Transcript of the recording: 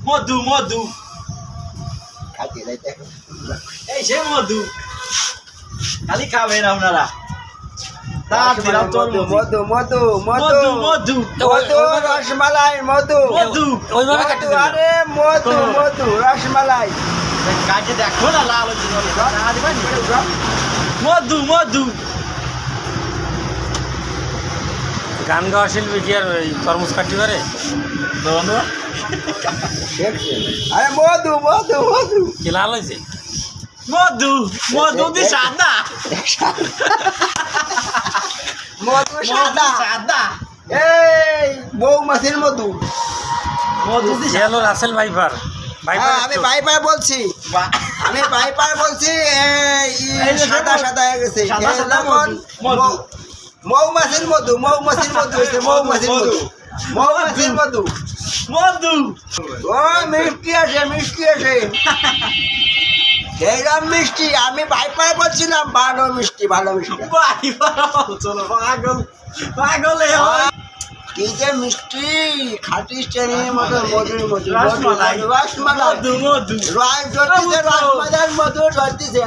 মধু মধু খাইতে যাইতে এই সে মধু খালি খাবেন আপনারা তাড়াতাড়ি তোর মধু মধু মধু মধু মধু মধু রসমালাই মধু মধু ওইভাবে কাটতে দেবে না। আরে মধু মধু রসমালাই কাজে দেখো না লাল হচ্ছে মধু মধু গান গাওয়া শিল্পী কি আর ওই তরমুজ কাটতে পারে? আরে মধু মধু মধু কি লাল হয়েছে? মধু মধু দি সাদা মধু সাদা সাদা এই বউ মাছের মধু মধু দি সে হলো রাসেল ভাইপার। হ্যাঁ, আমি ভাইপার বলছি আমি ভাইপার বলছি এই যে সাদা সাদা হয়ে গেছে সাদা সাদা এখন মধু। মৌ মাছের মধু হয়েছে মৌ মাছের মধু মৌ মাছের মধু মধু ও মিষ্টি আছে এইরকম মিষ্টি আমি ভাইপার বলছিলাম ভালো মিষ্টি ভাই চলো পাগল পাগলে হয় কি যে মিষ্টি খাটি স্টেনের মতো মধুর মধু রসমালাই রসমালাই মধু মধু রসমালাইয়ের মধু ধরতেছে